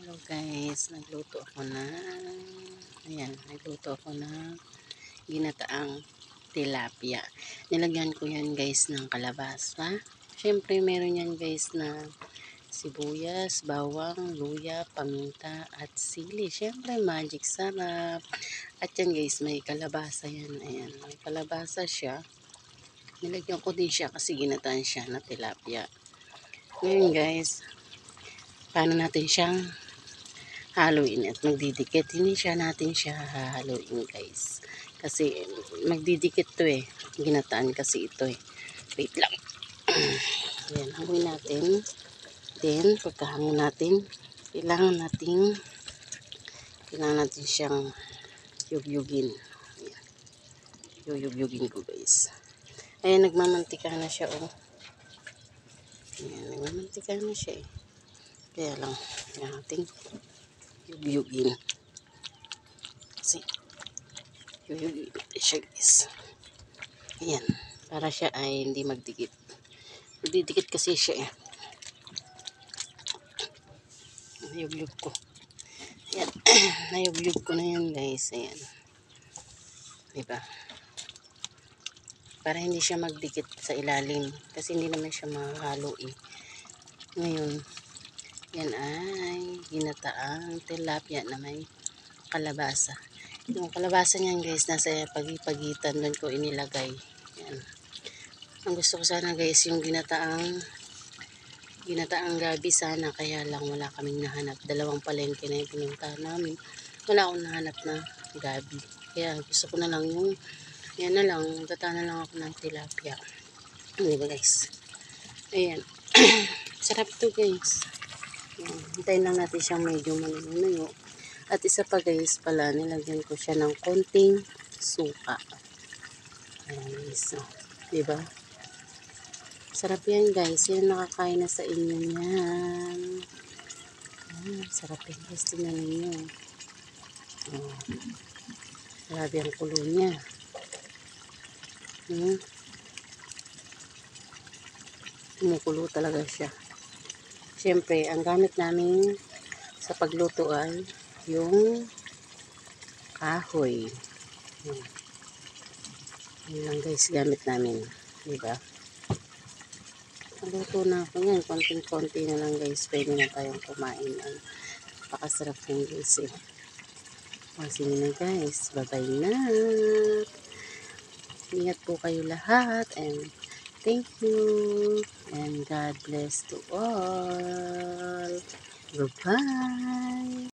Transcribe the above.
Hello guys, nagluto ako ng ginataang tilapia. Nilagyan ko yan guys ng kalabasa. Syempre meron yan guys na sibuyas, bawang, luya, paminta at sili. Syempre magic sarap. At yan guys, may kalabasa yan. Ayan, may kalabasa siya. Nilagyan ko din siya kasi ginataan siya na tilapia. Ngayon guys, paano natin siyang haluin at magdidikit. Hindi natin siya hahaluin guys. Kasi magdidikit to eh. Ginataan kasi ito eh. Wait lang. Ayan, haluin natin. Then, pagkahango natin, kailangan natin siyang yugyugin. Ayan. Yugyugin ko guys. Ayan, nagmamantika na siya oh. Ayan, nagmamantika na siya eh. Kaya lang, natin yugyugin. Kasi, yugyugin siya guys. Ayan, para siya ay hindi magdikit. Magdidikit kasi siya eh. Nayugyug ko. Ayan, nayugyug ko na yan guys. Ayan. Diba? Para hindi siya magdikit sa ilalim. Kasi hindi naman siya mahalo eh. Ngayon, yan ay ginataang tilapia na may kalabasa. Yung kalabasa niyan guys, nasa pagitan doon ko inilagay. Yan. Ang gusto ko sana guys, yung ginataang gabi sana, kaya lang wala kaming nahanap. Dalawang palengke na yung pinuntahan namin. Wala akong nahanap na gabi. Kaya gusto ko na lang yung, yan na lang, gata na lang ako ng tilapia. Diba guys? Ayan. Sarap to guys. Hintayin lang natin siyang medyo manunuyo. At isa pa guys pala, nilagyan ko siya ng konting suka. Ayan guys. Diba? Sarap yan guys. Yan nakakain na sa inyo yan. Sarap yan guys. Tingnan ninyo. Oh. Grabe ang kulo niya. Kumukulo talaga siya. Siyempre, ang gamit namin sa pagluto ay yung kahoy. Yan lang guys, gamit namin. Diba? Naluto na ako yan. Konting-konti na lang guys. Pwede na tayong kumain. Napakasarap yan guys eh. Sige na guys. Bye-bye na. Ingat po kayo lahat. And thank you. And God bless to all. Goodbye.